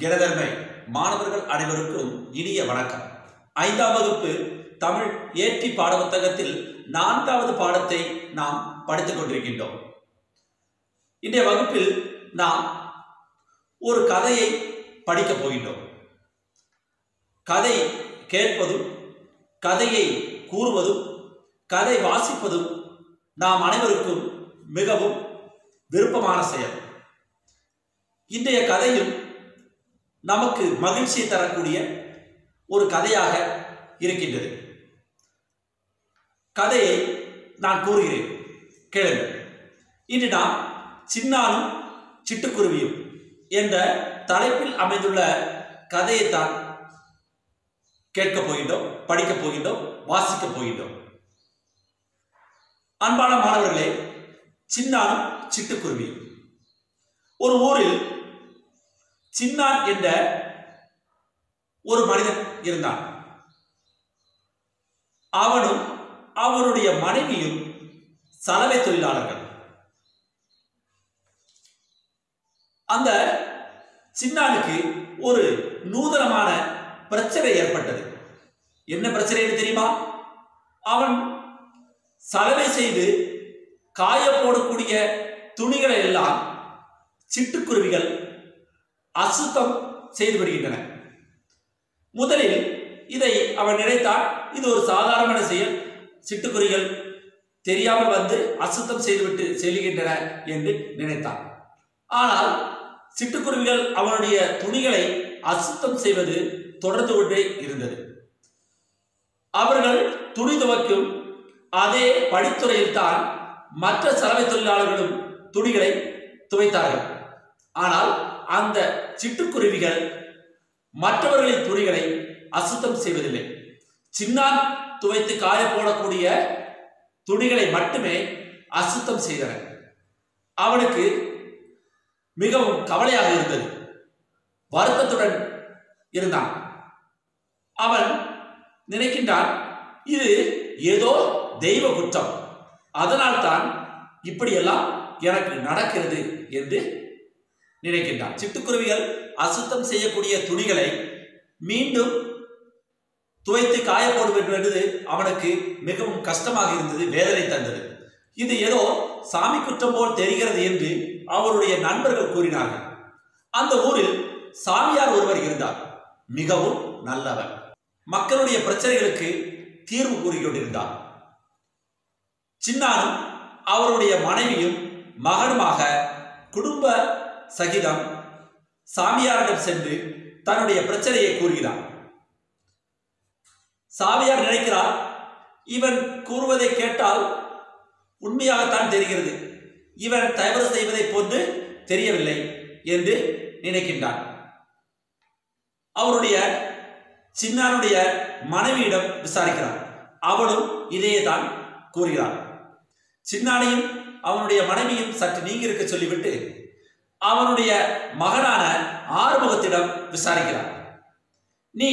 எனதருமை மாணவர்கள் அனைவருக்கும் இனிய வணக்கம். 5ஆம் வகுப்பு தமிழ் ஏற்றி பாட புத்தகத்தில் 4வது பாடத்தை நாம் படித்துக் கொண்டிருக்கின்றோம். இன்றைய வகுப்பில் நாம் ஒரு கதையை படிக்கப் போகின்றோம். கதை கேட்பதும் கதையை கூறுவதும் கதை வாசிப்பதும் நாம் அனைவருக்கும் மிகவும் விருப்பமான செயல். இன்றைய கதையும் நமக்கு மகிழ்ச்சியை தரக்கூடிய ஒரு கதையாக இருக்கின்றது. கதையை நான் கூறுகிறேன், கேளுங்கள். இன்று நாம் சின்னானும் சிட்டுக்குருவியும் என்ற தலைப்பில் அமைந்துள்ள கதையைத்தான் கேட்கப் போகின்றோம், படிக்கப் போகின்றோம், வாசிக்கப் போகின்றோம். அன்பான மாணவர்களே, சின்னானும் சிட்டுக்குருவியும். ஒரு ஊரில் சின்னான் என்ற ஒரு மனிதன் இருந்தான். அவனும் அவனுடைய மனைவியும் சலவை தொழிலாளர்கள். அந்த சின்னானுக்கு ஒரு நூதனமான பிரச்சனை ஏற்பட்டது. என்ன பிரச்சனை தெரியுமா? அவன் சலவை செய்து காய போடக்கூடிய துணிகளை எல்லாம் சிட்டுக்குருவிகள் அசுத்தம் செய்து விடுகின்றன. முதலில் இதை அவன் நினைத்தான், இது ஒரு சாதாரணமான செயல், சிட்டுக்குருவிகள் தெரியாமல் வந்து அசுத்தம் செய்துவிட்டு செல்கின்றன என்று நினைத்தான். ஆனால் சிட்டுக்குருவிகள் அவனுடைய துணிகளை அசுத்தம் செய்வது தொடர்ந்து கொண்டே இருந்தது. அவர்கள் துணி துவைக்கும் அதே படித்துறையில் தான் மற்ற சலவை தொழிலாளர்களும் துணிகளை துவைத்தார்கள். ஆனால் அந்த சிட்டுக்குருவிகள் மற்றவர்களின் துணிகளை அசுத்தம் செய்வதில்லை. சின்னான் துவைத்து காய போடக்கூடிய துணிகளை மட்டுமே அசுத்தம் செய்தன. அவனுக்கு மிகவும் கவலையாக இருந்தது, வருத்தத்துடன் இருந்தான். அவன் நினைக்கின்றான், இது ஏதோ தெய்வ குற்றம், அதனால்தான் இப்படியெல்லாம் எனக்கு நடக்கிறது என்று நினைக்கின்றான். சிட்டுக்குருவிகள் அசுத்தம் செய்யக்கூடிய துணிகளை மீண்டும் துவைத்து காய போடுவது அவனுக்கு மிகவும் கஷ்டமாக இருந்தது, வேதனை தந்தது. இது ஏதோ சாமி குற்றம் போல் தெரிகிறது என்று அவருடைய நண்பர்கள் கூறினார்கள். அந்த ஊரில் சாமியார் ஒருவர் இருந்தார், மிகவும் நல்லவர். மக்களுடைய பிரச்சனைகளுக்கு தீர்வு கூறிக்கொண்டிருந்தார். சின்னானும் அவருடைய மனைவியும் மகனுமாக குடும்ப சகிதம் சாமியாரிடம் சென்று தன்னுடைய பிரச்சனையை கூறுகிறார். சாமியார் நினைக்கிறார், இவன் கூறுவதை கேட்டால் உண்மையாகத்தான் தெரிகிறது, இவன் தவறு செய்வதை போன்று தெரியவில்லை என்று நினைக்கின்றான். அவருடைய சின்னானுடைய மனைவியிடம் விசாரிக்கிறார். அவளும் இதையே தான் கூறுகிறார். சின்னானையும் அவனுடைய மனைவியும் சற்று நீங்கி இருக்க சொல்லிவிட்டு அவனுடைய மகனான ஆறுமுகத்திடம் விசாரிக்கிறார். நீ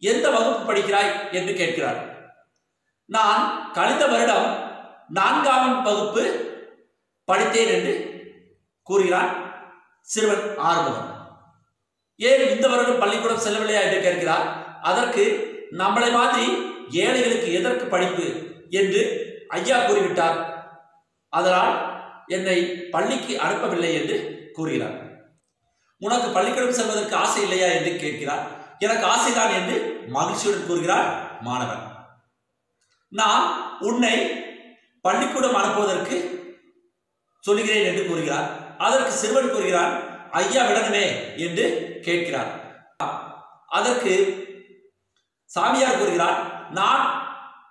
எந்த வகுப்பு படிக்கிறாய் என்று கேட்கிறார். நான் கழிந்த வருடம் 4ஆம் வகுப்பு படித்தேன் என்று கூறுகிறான் சிறுவன் ஆறுமுகம். ஏன் இந்த வருடம் பள்ளிக்கூடம் செல்லவில்லையா என்று கேட்கிறார். அதற்கு நம்மளை மாதிரி ஏழைகளுக்கு எதற்கு படிப்பு என்று ஐயா கூறிவிட்டார், அதனால் என்னை பள்ளிக்கு அனுப்பவில்லை என்று கூறுகிறார். உனக்கு பள்ளிக்கூடம் செல்வதற்கு ஆசை இல்லையா என்று கேட்கிறார். எனக்கு ஆசைதான் என்று மகிழ்ச்சியுடன் கூறுகிறார் மாணவன். நான் உன்னை பள்ளிக்கூடம் அனுப்புவதற்கு சொல்லுகிறேன் என்று கூறுகிறார். அதற்கு சிறுவன் கூறுகிறான், ஐயா விடணுமே என்று கேட்கிறார். அதற்கு சாமியார் கூறுகிறார், நான்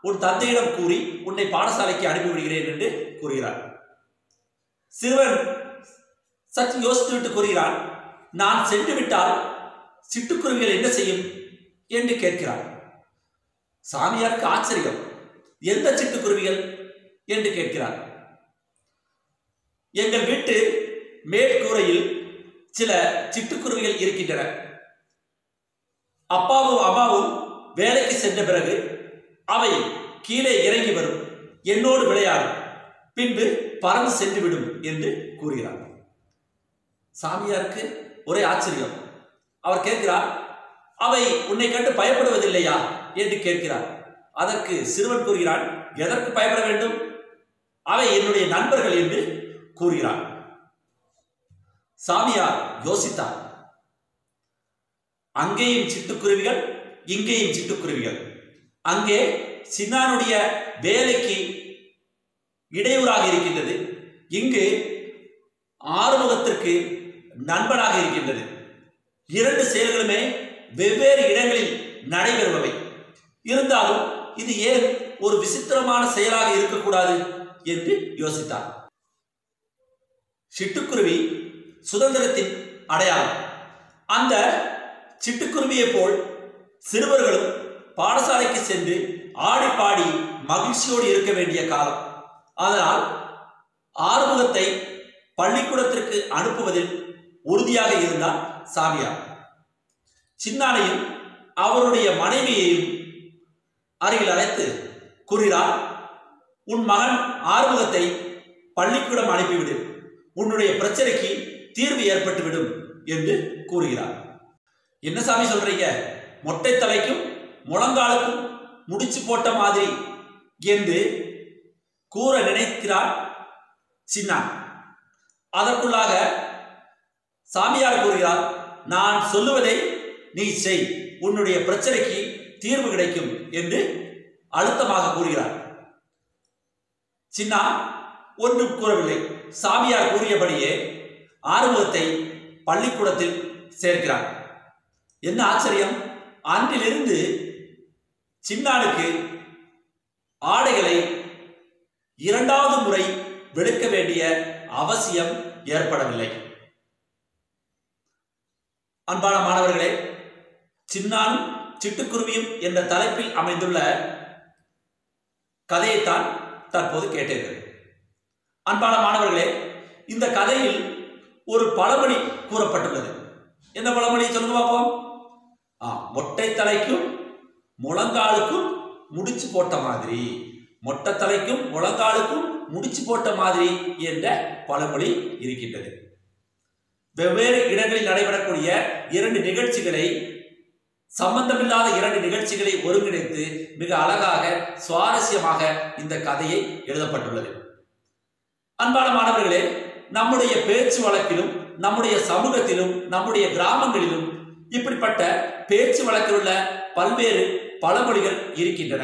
உன் தந்தையிடம் கூறி உன்னை பாடசாலைக்கு அனுப்பிவிடுகிறேன் என்று கூறுகிறார். சிறுவன் சற்று யோசித்துவிட்டு கூறுகிறான், நான் சென்று விட்டால் சிட்டுக்குருவிகள் என்ன செய்யும் என்று கேட்கிறார். சாமியாருக்கு ஆச்சரியம், எந்த சிட்டுக்குருவிகள் என்று கேட்கிறார். எங்கள் வீட்டு மேற்கூரையில் சில சிட்டுக்குருவிகள் இருக்கின்றன. அப்பாவும் அம்மாவும் வேலைக்கு சென்ற பிறகு அவை கீழே இறங்கி வரும், என்னோடு விளையாடும், பின்பு பறந்து சென்று விடும் என்று கூறுகிறார். சாமியாருக்கு ஒரே ஆச்சரியம். அவர் கேட்கிறார், அவை உன்னை கண்டு பயப்படுவதில்லையா என்று கேட்கிறார். அதற்கு சிறுவன் கூறுகிறான், எதற்கு பயப்பட வேண்டும், அவை என்னுடைய நண்பர்கள் என்று கூறுகிறார். சாமியார் யோசித்தார். அங்கேயும் சிட்டுக்குருவிகள், இங்கேயும் சிட்டுக்குருவிகள். அங்கே சின்னானுடைய வேலைக்கு இடையூறாக இருக்கின்றது, இங்கு ஆறுமுகத்திற்கு நண்பனாக இருக்கின்றது. இரண்டு செயல்களுமே வெவ்வேறு இடங்களில் நடைபெறுபவை. இருந்தாலும் இது ஏன் ஒரு விசித்திரமான செயலாக இருக்கக்கூடாது என்று யோசித்தார். சிட்டுக்குருவி சுதந்திரத்தின் அடையாளம். அந்த சிட்டுக்குருவியை போல் சிறுவர்களும் பாடசாலைக்கு சென்று ஆடி பாடி மகிழ்ச்சியோடு இருக்க வேண்டிய காலம். அதனால் ஆறுமுகத்தை பள்ளிக்கூடத்திற்கு அனுப்புவதில் உறுதியாக இருந்தார் சாமியார். சின்னானையும் அவருடைய மனைவியையும் அருகில் அழைத்து கூறுகிறார், உன் மகன் ஆறுமுகத்தை பள்ளிக்கூடம் அனுப்பிவிடு, உன்னுடைய பிரச்சனைக்கு தீர்வு ஏற்பட்டுவிடும் என்று கூறுகிறார். என்ன சாமி சொல்றீங்க, மொட்டை தலைக்கும் முழங்காலுக்கும் முடிச்சு போட்ட மாதிரி என்று கூற நினைக்கிறார் சின்னான். அதற்குள்ளாக சாமியார் கூறுகிறார், நான் சொல்லுவதை நீ செய், உன்னுடைய பிரச்சனைக்கு தீர்வு கிடைக்கும் என்று அழுத்தமாக கூறுகிறார். சின்னா ஒன்றும் கூறவில்லை. சாமியார் கூறியபடியே ஆறுமுகத்தை பள்ளிக்கூடத்தில் சேர்க்கிறார். என்ன ஆச்சரியம், அன்றிலிருந்து சின்னானுக்கு ஆடைகளை இரண்டாவது முறை வெளுக்க வேண்டிய அவசியம் ஏற்படவில்லை. அன்பான மாணவர்களே, சின்னானும் சிட்டுக்குருவியும் என்ற தலைப்பில் அமைந்துள்ள கதையைத்தான் தற்போது கேட்டீர்கள். அன்பான மாணவர்களே, இந்த கதையில் ஒரு பழமொழி கூறப்பட்டுள்ளது. என்ன பழமொழி சொல்லுங்க பார்ப்போம். மொட்டை தலைக்கும் முழங்காலுக்கும் முடிச்சு போட்ட மாதிரி, மொட்டை தலைக்கும் முழங்காலுக்கும் முடிச்சு போட்ட மாதிரி என்ற பழமொழி இருக்கின்றது. வெவ்வேறு இடங்களில் நடைபெறக்கூடிய இரண்டு நிகழ்ச்சிகளை, சம்பந்தமில்லாத இரண்டு நிகழ்ச்சிகளை ஒருங்கிணைத்து மிக அழகாக சுவாரஸ்யமாக இந்த கதையை எழுதப்பட்டுள்ளது. அன்பான மாணவர்களே, நம்முடைய பேச்சு வழக்கிலும், நம்முடைய சமூகத்திலும், நம்முடைய கிராமங்களிலும் இப்படிப்பட்ட பேச்சு வழக்கில் உள்ள பல்வேறு பழமொழிகள் இருக்கின்றன.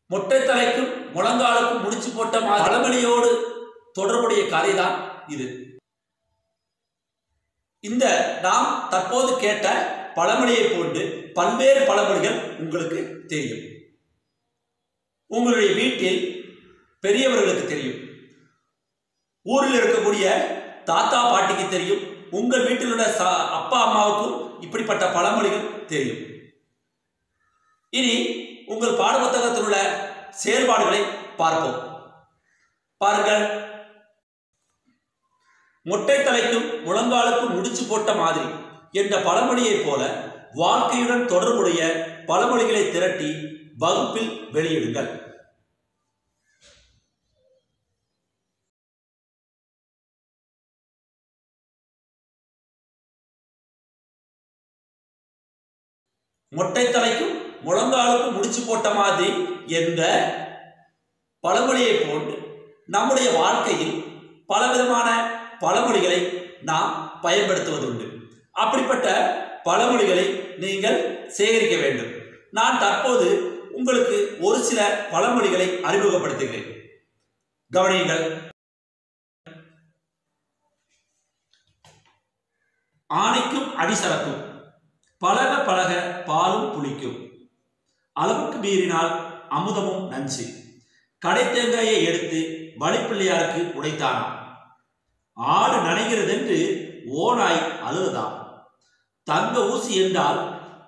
மொட்டை தலைக்கும் முழங்காலுக்கும் முடிச்சு போட்ட பழமொழியோடு தொடர்புடைய கதைதான் இது. இந்த நாம் தற்போது கேட்ட பழமொழியை போன்று பல்வேறு பழமொழிகள் உங்களுக்கு தெரியும். உங்களுடைய வீட்டில் பெரியவர்களுக்கு தெரியும், ஊரில் இருக்கக்கூடிய தாத்தா பாட்டிக்கு தெரியும், உங்கள் வீட்டில் உள்ள அப்பா அம்மாவுக்கும் இப்படிப்பட்ட பழமொழிகள் தெரியும். இனி உங்கள் பாடப்புத்தகத்தில் உள்ள செயல்பாடுகளை பார்ப்போம். பாருங்கள். மொட்டை தலைக்கும் முழங்காலுக்கும் முடிச்சு போட்ட மாதிரி என்ற பழமொழியை போல வாழ்க்கையுடன் தொடர்புடைய பழமொழிகளை திரட்டி வகுப்பில் வெளியிடுங்கள். மொட்டை தலைக்கும் முழங்காலுக்கும் முடிச்சு போட்ட மாதிரி என்ற பழமொழியை போன்று நம்முடைய வாழ்க்கையில் பலவிதமான பழமொழிகளை நாம் பயன்படுத்துவதுண்டு. அப்படிப்பட்ட பழமொழிகளை நீங்கள் சேகரிக்க வேண்டும். நான் தற்போது உங்களுக்கு ஒரு சில பழமொழிகளை அறிமுகப்படுத்துகிறேன். கவனியுங்கள். ஆணைக்கும் அடிசரக்கும், பழக பழக பாலும் புளிக்கும், அளவுக்கு மீறினால் அமுதமும் நஞ்சு, கடை தேங்காயை எடுத்து வழிப்பிள்ளையாருக்கு உடைத்தானாம், ஆடு நனைகிறதென்று ஓனாய் அழுததாம், தங்க ஊசி என்றால்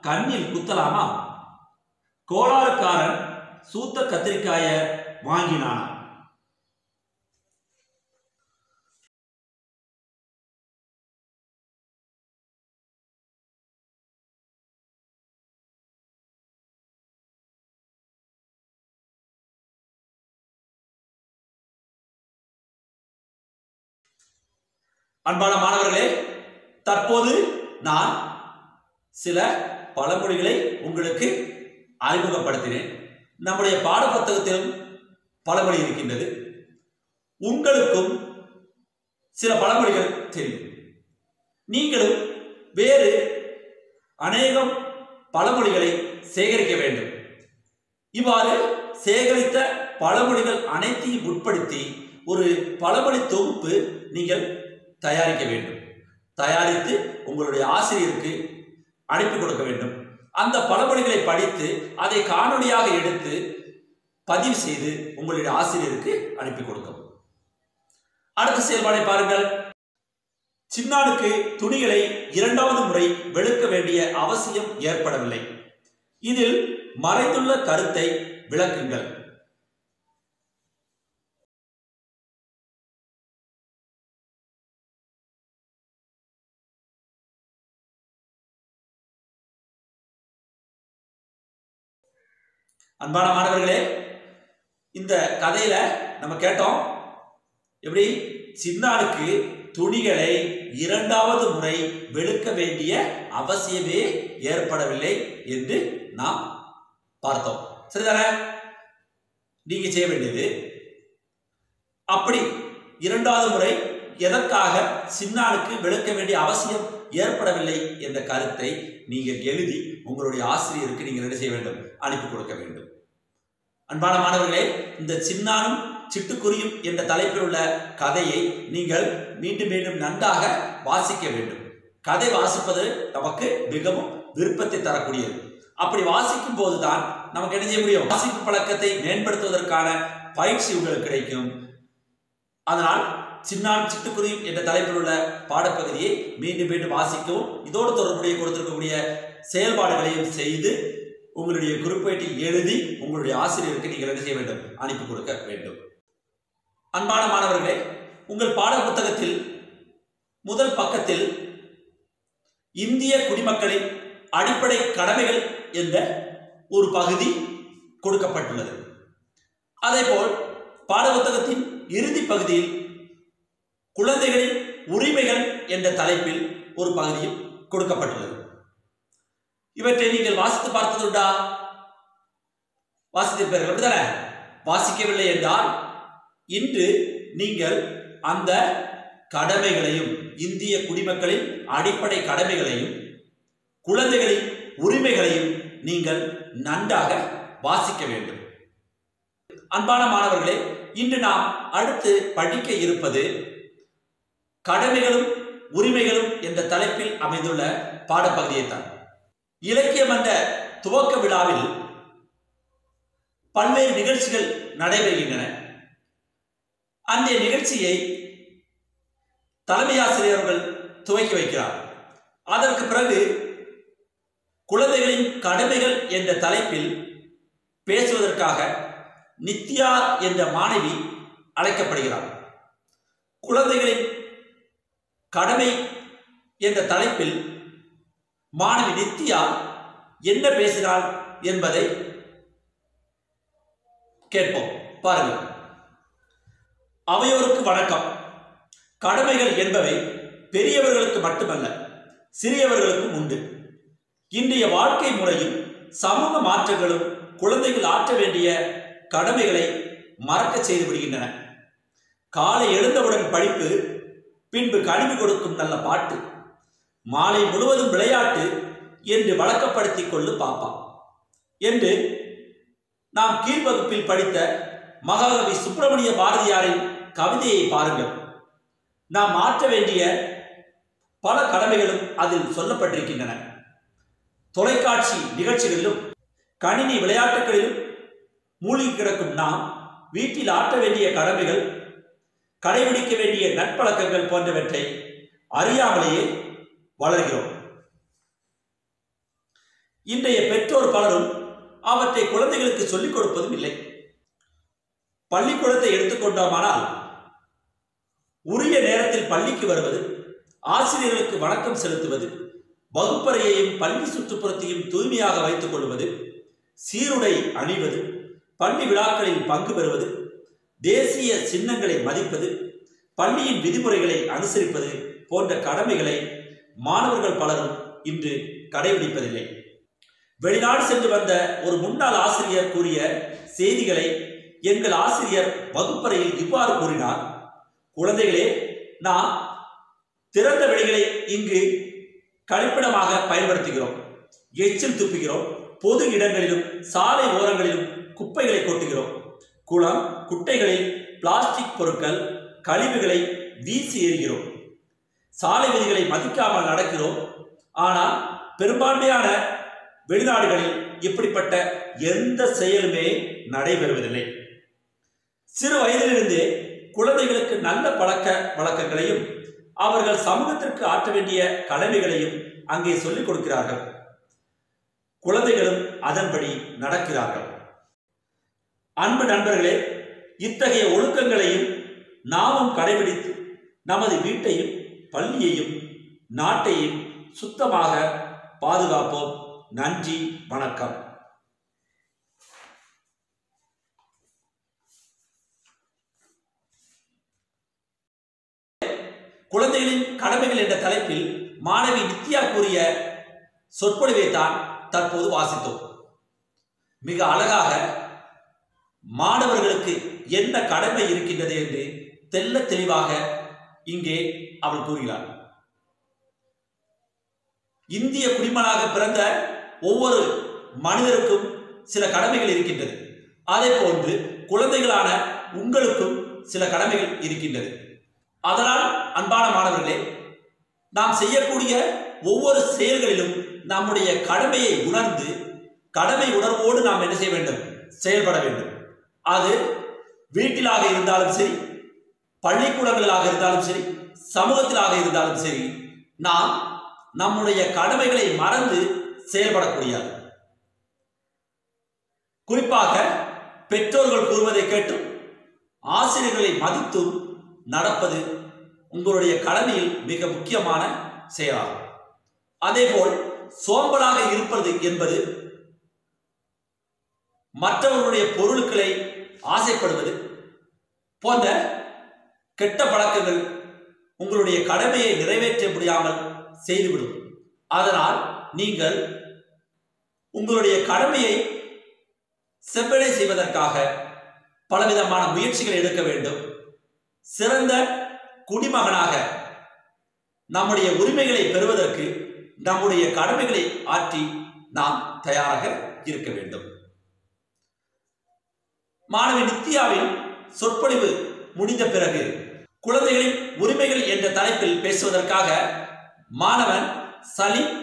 கண்ணில் குத்தலாமா, கோளாறுக்காரன் சூத்த கத்திரிக்காய வாங்கினானாம். அன்பான மாணவர்களே, தற்போது நான் சில பழமொழிகளை உங்களுக்கு அறிமுகப்படுத்தினேன். நம்முடைய பாட புத்தகத்திலும் பழமொழி இருக்கின்றது. உங்களுக்கும் சில பழமொழிகள் தெரியும். நீங்களும் வேறு அநேகம் பழமொழிகளை சேகரிக்க வேண்டும். இவ்வாறு சேகரித்த பழமொழிகள் அனைத்தையும் உட்படுத்தி ஒரு பழமொழி தொகுப்பு நீங்கள் தயாரிக்க வேண்டும். தயாரித்து உங்களுடைய ஆசிரியருக்கு அனுப்பி கொடுக்க வேண்டும். அந்த பழமொழிகளை படித்து அதை காணொளியாக எடுத்து பதிவு செய்து உங்களுடைய ஆசிரியருக்கு அனுப்பி கொடுக்கவும். அடுத்த செயல்பாடை பாருங்கள். சின்னானுக்கு துணிகளை இரண்டாவது முறை வெளுக்க வேண்டிய அவசியம் ஏற்படவில்லை. இதில் மறைந்துள்ள கருத்தை விளக்குங்கள். அன்பான மாணவர்களே, இந்த கதையில நம்ம கேட்டோம், எப்படி சின்னானுக்கு துணிகளை இரண்டாவது முறை வெளுக்க வேண்டிய அவசியமே ஏற்படவில்லை என்று நாம் பார்த்தோம். சரிதானே? நீங்க செய்ய வேண்டியது, அப்படி இரண்டாவது முறை எதற்காக சின்னானுக்கு வெளுக்க வேண்டிய அவசியம் ஏற்படவில்லை என்ற கருத்தை நீங்கள் எழுதி உங்களுடைய ஆசிரியருக்கு நீங்கள் என்ன செய்ய வேண்டும்? அனுப்பி கொடுக்க வேண்டும். அன்பான மாணவர்களே, இந்த சின்னானும் சிட்டுக்குருவியும் என்ற தலைப்பில் உள்ள கதையை நீங்கள் மீண்டும் மீண்டும் நன்றாக வாசிக்க வேண்டும். கதை வாசிப்பது நமக்கு மிகவும் விருப்பத்தை தரக்கூடியது. அப்படி வாசிக்கும் போதுதான் நமக்கு என்ன செய்ய முடியும்? வாசிப்பு பழக்கத்தை மேம்படுத்துவதற்கான பயிற்சி உங்களுக்கு கிடைக்கும். அதனால் சின்னான் சிட்டுக்குருவியும் என்ற தலைப்பில் உள்ள பாடப்பகுதியை மீண்டும் மீண்டும் வாசிக்கவும், இதோடு தொடர்புடைய கொடுத்திருக்கக்கூடிய செயல்பாடுகளையும் செய்து உங்களுடைய குறிப்பேட்டில் எழுதி உங்களுடைய ஆசிரியருக்கு நீங்கள் என்ன செய்ய வேண்டும்? அனுப்பி கொடுக்க வேண்டும். அன்பான மாணவர்களே, உங்கள் பாட புத்தகத்தில் முதல் பக்கத்தில் இந்திய குடிமக்களின் அடிப்படை கடமைகள் என்ற ஒரு பகுதி கொடுக்கப்பட்டுள்ளது. அதேபோல் பாட புத்தகத்தின் இறுதி பகுதியில் குழந்தைகளின் உரிமைகள் என்ற தலைப்பில் ஒரு பகுதியும் கொடுக்கப்பட்டுள்ளது. இவற்றை நீங்கள் வாசித்து பார்த்ததுண்டா? வாசித்திருப்பீர்கள், அப்படித்தானே? வாசிக்கவில்லை என்றால் இன்று நீங்கள் அந்த கடமைகளையும், இந்திய குடிமக்களின் அடிப்படை கடமைகளையும் குழந்தைகளின் உரிமைகளையும் நீங்கள் நன்றாக வாசிக்க வேண்டும். அன்பான மாணவர்களே, இன்று நாம் அடுத்து படிக்க இருப்பது கடமைகளும் உரிமைகளும் என்ற தலைப்பில் அமைந்துள்ள பாடப்பகுதியை தான். இலக்கியம் என்ற துவக்க விழாவில் பல்வேறு நிகழ்ச்சிகள் நடைபெறுகின்றன. அந்த நிகழ்ச்சியை தலைமை ஆசிரியர்கள் துவக்கி வைக்கிறார். அதற்கு பிறகு குழந்தைகளின் கடமைகள் என்ற தலைப்பில் பேசுவதற்காக நித்யா என்ற மாணவி அழைக்கப்படுகிறார். குழந்தைகளின் கடமை என்ற தலைப்பில் மாணவி நித்யா என்ன பேசினாள் என்பதை கேட்போம். பாருங்கள். அவையோருக்கு வணக்கம். கடமைகள் என்பவை பெரியவர்களுக்கு மட்டுமல்ல, சிறியவர்களுக்கும் உண்டு. இன்றைய வாழ்க்கை முறையும் சமூக மாற்றங்களும் குழந்தைகள் ஆற்ற வேண்டிய கடமைகளை மறக்க செய்து விடுகின்றன. காலை எழுந்தவுடன் படிப்பு, பின்பு கல்வி கொடுக்கும் நல்ல பாட்டு, மாலை முழுவதும் விளையாட்டு என்று வழக்கப்படுத்திக் கொள்ளு பாப்பா என்று நாம் கீழ்வகுப்பில் படித்த மகாகவி சுப்பிரமணிய பாரதியாரின் கவிதையை பாருங்கள். நாம் ஆற்ற வேண்டிய பல கடமைகளும் அதில் சொல்லப்பட்டிருக்கின்றன. தொலைக்காட்சி நிகழ்ச்சிகளிலும் கணினி விளையாட்டுகளிலும் மூழ்கி கிடக்கும் நாம் வீட்டில் ஆற்ற வேண்டிய கடமைகள், கடைபிடிக்க வேண்டிய நட்பழக்கங்கள் போன்றவற்றை அறியாமலேயே வளர்கிறோம். இன்றைய பெற்றோர் பலரும் அவற்றை குழந்தைகளுக்கு சொல்லிக் கொடுப்பதும் இல்லை. பள்ளிக்கூடத்தை எடுத்துக்கொண்டோமானால் உரிய நேரத்தில் பள்ளிக்கு வருவது, ஆசிரியர்களுக்கு வணக்கம் செலுத்துவது, வகுப்பறையையும் பள்ளி சுற்றுப்புறத்தையும் தூய்மையாக வைத்துக் கொள்வது, சீருடை அணிவது, பள்ளி விழாக்களில் பங்கு பெறுவது, தேசிய சின்னங்களை மதிப்பது, பள்ளியின் விதிமுறைகளை அனுசரிப்பது போன்ற கடமைகளை மாணவர்கள் பலரும் இன்று கடைபிடிப்பதில்லை. வெளிநாடு சென்று வந்த ஒரு முன்னாள் ஆசிரியர் கூறிய செய்திகளை எங்கள் ஆசிரியர் வகுப்பறையில் இவ்வாறு கூறினார். குழந்தைகளே, நாம் திறந்த வெளிகளை இங்கு கழிப்பிடமாக பயன்படுத்துகிறோம், எச்சில் துப்புகிறோம், பொது இடங்களிலும் சாலை ஓரங்களிலும் குப்பைகளை கொட்டுகிறோம், குளம் குட்டைகளில் பிளாஸ்டிக் பொருட்கள் கழிவுகளை வீசி எறிகிறோம், சாலை விதிகளை மதிக்காமல் நடக்கிறோம். ஆனால் பெரும்பான்மையான வெளிநாடுகளில் இப்படிப்பட்ட எந்த செயலுமே நடைபெறுவதில்லை. சிறு வயதிலிருந்தே குழந்தைகளுக்கு நல்ல பழக்க வழக்கங்களையும் அவர்கள் சமூகத்திற்கு ஆற்ற வேண்டிய கடமைகளையும் அங்கே சொல்லிக் கொடுக்கிறார்கள். குழந்தைகளும் அதன்படி நடக்கிறார்கள். அன்பு நண்பர்களே, இத்தகைய ஒழுக்கங்களையும் நாமும் கடைபிடித்து நமது வீட்டையும் பள்ளியையும் நாட்டையும் சுத்தமாக பாதுகாப்போம். நன்றி, வணக்கம். குழந்தைகளின் கடமைகள் என்ற தலைப்பில் மாணவி நித்யா கூறிய சொற்பொழிவை தான் தற்போது வாசித்தோம். மிக அழகாக மாணவர்களுக்கு என்ன கடமை இருக்கின்றது என்று தெல்ல தெளிவாக இங்கே அவள் கூறுகிறார். இந்திய குடிமகனாக பிறந்த ஒவ்வொரு மனிதருக்கும் சில கடமைகள் இருக்கின்றது. அதே போன்று குழந்தைகளான உங்களுக்கும் சில கடமைகள் இருக்கின்றது. அதனால் அன்பான மாணவர்களே, நாம் செய்யக்கூடிய ஒவ்வொரு செயல்களிலும் நம்முடைய கடமையை உணர்ந்து கடமை உணர்வோடு நாம் என்ன செய்ய வேண்டும்? செயல்பட வேண்டும். அது வீட்டிலாக இருந்தாலும் சரி, பள்ளிக்கூடங்களாக இருந்தாலும் சரி, சமூகத்திலாக இருந்தாலும் சரி, நாம் நம்முடைய கடமைகளை மறந்து செயல்படக்கூடியது. குறிப்பாக பெற்றோர்கள் கூறுவதை கேட்டும் ஆசிரியர்களை மதித்தும் நடப்பது உங்களுடைய கடமையில் மிக முக்கியமான செயலாகும். அதேபோல் சோம்பலாக இருப்பது என்பது, மற்றவர்களுடைய பொருட்களை ஆசைப்படுவது போன்ற கெட்ட பழக்கங்கள் உங்களுடைய கடமையை நிறைவேற்ற முடியாமல் செய்துவிடும். அதனால் நீங்கள் உங்களுடைய கடமையை செவ்வனை செய்வதற்காக பலவிதமான முயற்சிகளை எடுக்க வேண்டும். சிறந்த குடிமகனாக நம்முடைய உரிமைகளை பெறுவதற்கு நம்முடைய கடமைகளை ஆற்றி நாம் தயாராக இருக்க வேண்டும். மாணவி நித்யாவின் சொற்பொழிவு முடிந்த பிறகு குழந்தைகளின் உரிமைகள் என்ற தலைப்பில் பேசுவதற்காக மாணவன் சலீம்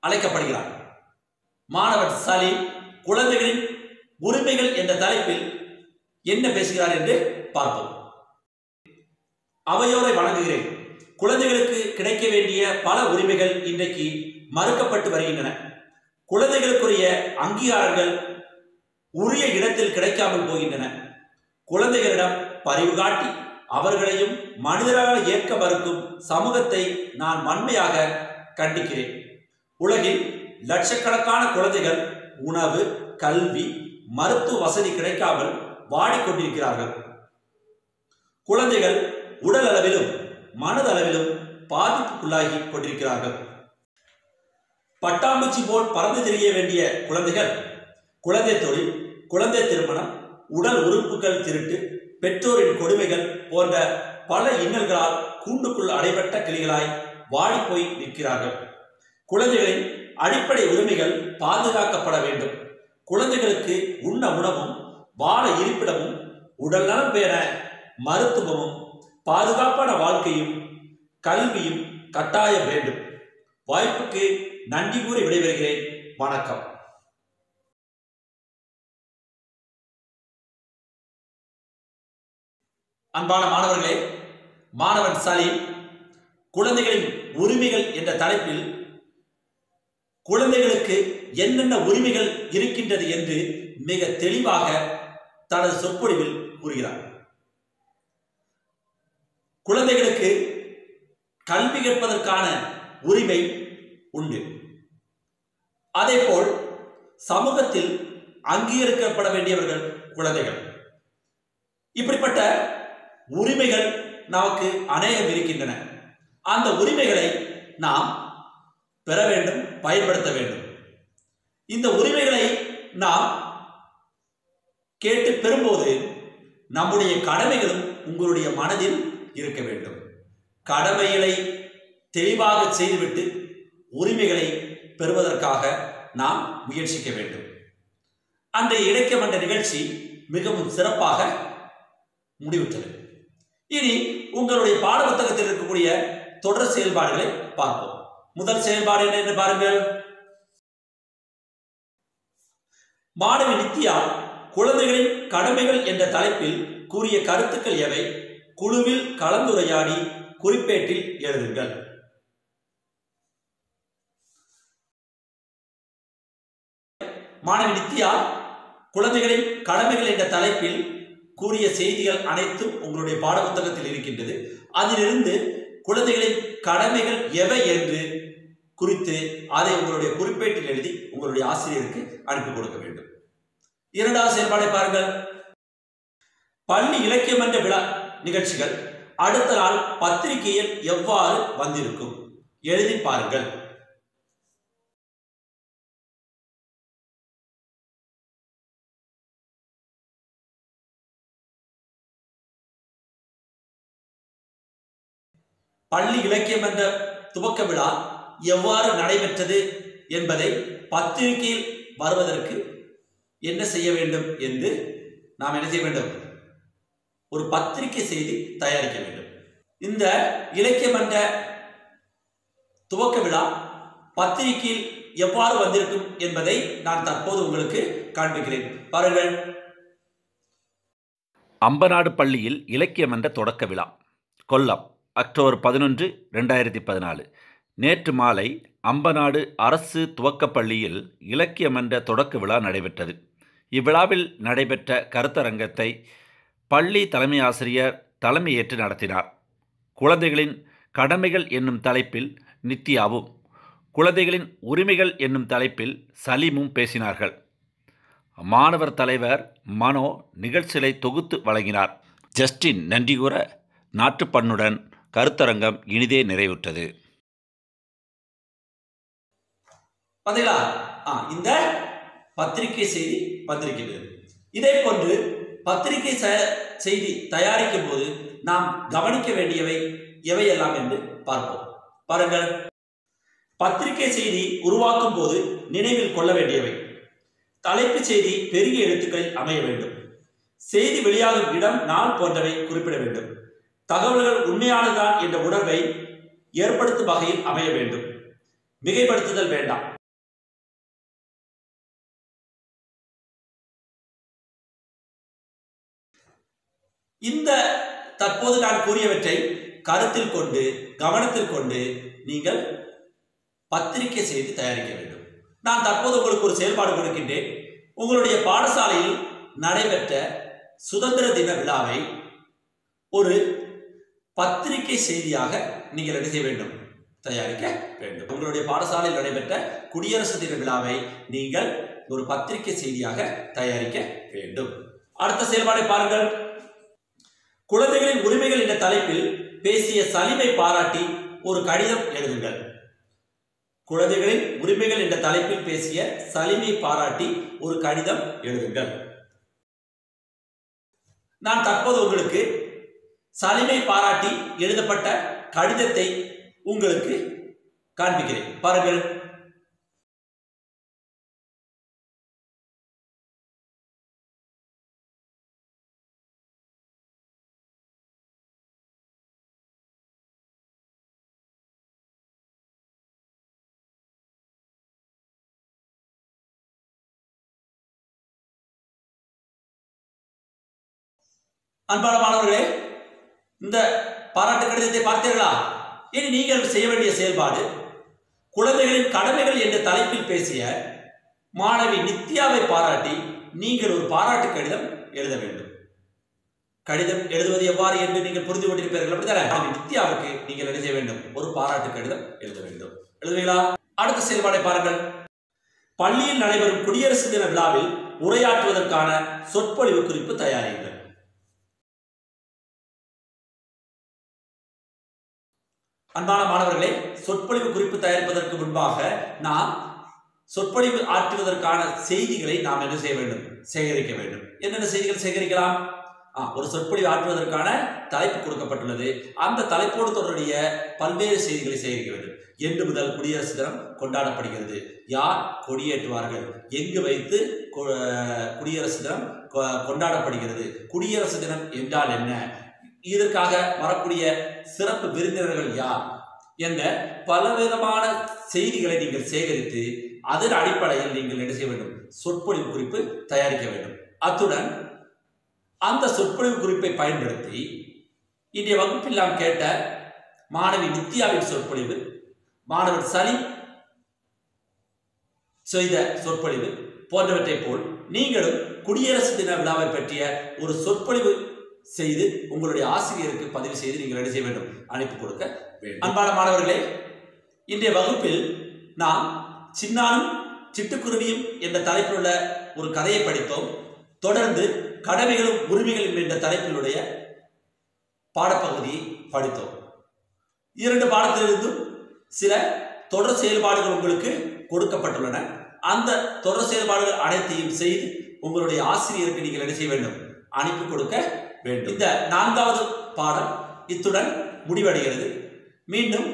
அழைக்கப்படுகிறார். மாணவன் சலீம் குழந்தைகளின் உரிமைகள் என்ற தலைப்பில் என்ன பேசுகிறார் என்று பார்ப்போம். அவையோரை வணங்குகிறேன். குழந்தைகளுக்கு கிடைக்க வேண்டிய பல உரிமைகள் இன்றைக்கு மறுக்கப்பட்டு வருகின்றன. குழந்தைகளுக்குரிய அங்கீகாரங்கள் உரிய இடத்தில் கிடைக்காமல் போகின்றன. குழந்தைகளிடம் பரிவு காட்டி அவர்களையும் மனிதராக ஏற்க மறுக்கும் சமூகத்தை நான் வன்மையாக கண்டிக்கிறேன். உலகில் லட்சக்கணக்கான குழந்தைகள் உணவு, கல்வி, மருத்துவ வசதி கிடைக்காமல் வாடிக்கொண்டிருக்கிறார்கள். குழந்தைகள் உடல் அளவிலும் மனதளவிலும் பாதிப்புக்குள்ளாகி கொண்டிருக்கிறார்கள். பட்டாம்பூச்சி போல் பறந்து தெரிய வேண்டிய குழந்தைகள் குழந்தை தொழில், குழந்தை திருமணம், உடல் உறுப்புகள் திருட்டு, பெற்றோரின் கொடுமைகள் போன்ற பல இன்னல்களால் கூண்டுக்குள் அடைபட்ட கிளிகளாய் வாடிப்போய் நிற்கிறார்கள். குழந்தைகளின் அடிப்படை உரிமைகள் பாதுகாக்கப்பட வேண்டும். குழந்தைகளுக்கு உண்ண உணவும், வாழ இருப்பிடமும், உடல் நலம் பெற மருத்துவமும், பாதுகாப்பான வாழ்க்கையும் கல்வியும் கட்டாயம் வேண்டும். வாய்ப்புக்கு நன்றி கூறி விடைபெறுகிறேன். வணக்கம். அன்பான மாணவர்களே, மாணவன் சலீம் குழந்தைகளின் உரிமைகள் என்ற தலைப்பில் குழந்தைகளுக்கு என்னென்ன உரிமைகள் இருக்கின்றது என்று மிக தெளிவாக தனது சொற்பொழிவில் கூறுகிறார். குழந்தைகளுக்கு கல்வி கற்பதற்கான உரிமை உண்டு. அதேபோல் சமூகத்தில் அங்கீகரிக்கப்பட வேண்டியவர்கள் குழந்தைகள். இப்படிப்பட்ட உரிமைகள் நமக்கு அநேகம் இருக்கின்றன. அந்த உரிமைகளை நாம் பெற வேண்டும், பயன்படுத்த வேண்டும். இந்த உரிமைகளை நாம் கேட்டு பெறும்போது நம்முடைய கடமைகளும் உங்களுடைய மனதில் இருக்க வேண்டும். கடமைகளை தெளிவாக செய்துவிட்டு உரிமைகளை பெறுவதற்காக நாம் முயற்சிக்க வேண்டும். அன்றைய இடைக்கமன்ற நிகழ்ச்சி மிகவும் சிறப்பாக முடிவுற்றது. இனி உங்களுடைய பாட புத்தகத்தில் இருக்கக்கூடிய தொடர் செயல்பாடுகளை பார்ப்போம். முதல் செயல்பாடு என்ன என்று பாருங்கள். மாணவி நித்யா குழந்தைகளின் கடமைகள் என்ற தலைப்பில் கூறிய கருத்துக்கள் எவை? குழுவில் கலந்துரையாடி குறிப்பேட்டில் எழுதுங்கள். மாணவி நித்யா குழந்தைகளின் கடமைகள் என்ற தலைப்பில் கூறிய செய்திகள் அனைத்தும் உங்களுடைய பாட புத்தகத்தில் இருக்கின்றது. அதிலிருந்து குழந்தைகளின் கடமைகள் எவை என்று குறித்து அதை உங்களுடைய குறிப்பேட்டில் எழுதி உங்களுடைய ஆசிரியருக்கு அனுப்பி கொடுக்க வேண்டும். இரண்டாவது செயல்பாடை பாருங்கள். பள்ளி இலக்கியம் என்ற விழா நிகழ்ச்சிகள் அடுத்த நாள் பத்திரிகையில் எவ்வாறு வந்திருக்கும் எழுதி பாருங்கள். பள்ளி இலக்கியம் என்ற துவக்க விழா எவ்வாறு நடைபெற்றது என்பதை பத்திரிகையில் வருவதற்கு என்ன செய்ய வேண்டும் என்று நாம் என்ன செய்ய வேண்டும்? ஒரு பத்திரிகை செய்தி தயாரிக்க வேண்டும். இந்த இலக்கியம் என்ற துவக்க விழா பத்திரிகையில் எவ்வாறு வந்திருக்கும் என்பதை நான் தற்போது உங்களுக்கு காண்பிக்கிறேன். பாருங்கள். அம்பநாடு பள்ளியில் இலக்கியம் என்ற தொடக்க விழா, கொல்லம், அக்டோபர் 11, 2014. நேற்று மாலை அம்பநாடு அரசு துவக்கப்பள்ளியில் இலக்கியம் என்ற தொடக்க விழா நடைபெற்றது. இவ்விழாவில் நடைபெற்ற கருத்தரங்கத்தை பள்ளி தலைமை ஆசிரியர் தலைமையேற்று நடத்தினார். குழந்தைகளின் கடமைகள் என்னும் தலைப்பில் நித்யாவும், குழந்தைகளின் உரிமைகள் என்னும் தலைப்பில் சலீமும் பேசினார்கள். மாணவர் தலைவர் மனோ நிகழ்ச்சிகளை தொகுத்து வழங்கினார். ஜஸ்டின் நன்றி கூற நாட்டுப்பண்ணுடன் கருத்தரங்கம் இனிதே நிறைவுற்றது. பார்த்தீங்களா? இந்த பத்திரிகை செய்தி வந்திருக்கிறது. இதே போன்று பத்திரிகை செய்தி தயாரிக்கும் போது நாம் கவனிக்க வேண்டியவை எவையெல்லாம் என்று பார்ப்போம். பாருங்கள். பத்திரிகை செய்தி உருவாக்கும் போது நினைவில் கொள்ள வேண்டியவை: தலைப்பு செய்தி பெரிய எழுத்துக்களில் அமைய வேண்டும். செய்தி வெளியாகும் இடம், நாள் போன்றவை குறிப்பிட வேண்டும். தகவல்கள் உண்மையானதுதான் என்ற உணர்வை ஏற்படுத்தும் வகையில் அமைய வேண்டும். மிகைப்படுத்துதல் வேண்டாம். இந்த தற்போது நான் கூறியவற்றை கருத்தில் கொண்டு கவனத்தில் கொண்டு நீங்கள் பத்திரிகை செய்தி தயாரிக்க வேண்டும். நான் தற்போது உங்களுக்கு ஒரு செயல்பாடு கொடுக்கின்றேன். உங்களுடைய பாடசாலையில் நடைபெற்ற சுதந்திர தின விழாவை ஒரு பத்திரிகை செய்தியாக நீங்கள் என்ன செய்ய வேண்டும்? தயாரிக்க வேண்டும். உங்களுடைய பாடசாலையில் நடைபெற்ற குடியரசு தின விழாவை நீங்கள் ஒரு பத்திரிகை செய்தியாக தயாரிக்க வேண்டும். அடுத்த செயல்பாடை பாருங்கள். குழந்தைகளின் உரிமைகள் என்ற தலைப்பில் பேசிய சலீமை பாராட்டி ஒரு கடிதம் எழுதுங்கள். குழந்தைகளின் உரிமைகள் என்ற தலைப்பில் பேசிய சலீமை பாராட்டி ஒரு கடிதம் எழுதுங்கள். நான் தற்போது உங்களுக்கு சலீமை பாராட்டி எழுதப்பட்ட கடிதத்தை உங்களுக்கு காண்பிக்கிறேன். பாருங்கள். அன்பான மாணவர்களே, இந்த பாராட்டு கடிதத்தை பார்த்தீர்களா? இனி நீங்கள் செய்ய வேண்டிய செயல்பாடு, குழந்தைகளின் கடமைகள் என்ற தலைப்பில் பேசிய மாணவி நித்யாவை பாராட்டி நீங்கள் ஒரு பாராட்டு கடிதம் எழுத வேண்டும். கடிதம் எழுதுவது எவ்வாறு என்று நீங்கள் புரிந்து கொண்டிருப்பீர்கள். அப்படித்தானே? மாணவி நித்யாவுக்கு நீங்கள் என்ன செய்ய வேண்டும்? ஒரு பாராட்டு கடிதம் எழுத வேண்டும். எழுதுவீங்களா? அடுத்த செயல்பாடை பாருங்கள். பள்ளியில் நடைபெறும் குடியரசு தின விழாவில் உரையாற்றுவதற்கான சொற்பொழிவு குறிப்பு தயாரியுங்கள். அன்பான மாணவர்களே, சொற்பொழிவு குறிப்பு தயாரிப்பதற்கு முன்பாக நாம் சொற்பொழிவு ஆற்றுவதற்கான செய்திகளை நாம் என்ன செய்ய வேண்டும்? சேகரிக்க வேண்டும். என்னென்ன செய்திகள் சேகரிக்கலாம்? ஒரு சொற்பொழிவு ஆற்றுவதற்கான தலைப்பு கொடுக்கப்பட்டுள்ளது. அந்த தலைப்போடு தொடர்புடைய பல்வேறு செய்திகளை சேகரிக்க வேண்டும். என்று முதல் குடியரசு தினம் கொண்டாடப்படுகிறது, யார் கொடியேற்றுவார்கள், எங்கு வைத்து குடியரசு தினம் கொண்டாடப்படுகிறது, குடியரசு தினம் என்றால் என்ன, இதற்காக வரக்கூடிய சிறப்பு விருந்தினர்கள் யார் என்ற பலவிதமான செய்திகளை நீங்கள் சேகரித்து அதன் அடிப்படையில் நீங்கள் என்ன செய்ய வேண்டும்? சொற்பொழிவு குறிப்பு தயாரிக்க வேண்டும். அத்துடன் அந்த சொற்பொழிவு குறிப்பை பயன்படுத்தி இன்றைய வகுப்பில் நாம் கேட்ட மாணவி நித்யாவின் சொற்பொழிவு, மாணவர் சலீம் செய்த சொற்பொழிவு போன்றவற்றை போல் நீங்களும் குடியரசு தின விழாவை பற்றிய ஒரு சொற்பொழிவு செய்து உங்களுடைய ஆசிரியருக்கு பதிவு செய்து நீங்கள் என்ன செய்ய வேண்டும்? அனுப்பி கொடுக்க வேண்டும். அன்பான மாணவர்களே, இன்றைய வகுப்பில் நாம் சின்னானும் சிட்டுக்குருவியும் என்ற தலைப்பில் உள்ள ஒரு கதையை படித்தோம். தொடர்ந்து கடமைகளும் உரிமைகளும் என்ற தலைப்பிலுடைய பாடப்பகுதியை படித்தோம். 2 பாடத்திலிருந்தும் சில தொடர் செயல்பாடுகள் உங்களுக்கு கொடுக்கப்பட்டுள்ளன. அந்த தொடர் செயல்பாடுகள் அனைத்தையும் செய்து உங்களுடைய ஆசிரியருக்கு நீங்கள் என்ன செய்ய வேண்டும்? அனுப்பி கொடுக்க வேண்டும். இந்த 4வது பாடம் இத்துடன் முடிவடைகிறது. மீண்டும்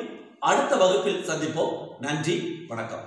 அடுத்த வகுப்பில் சந்திப்போம். நன்றி, வணக்கம்.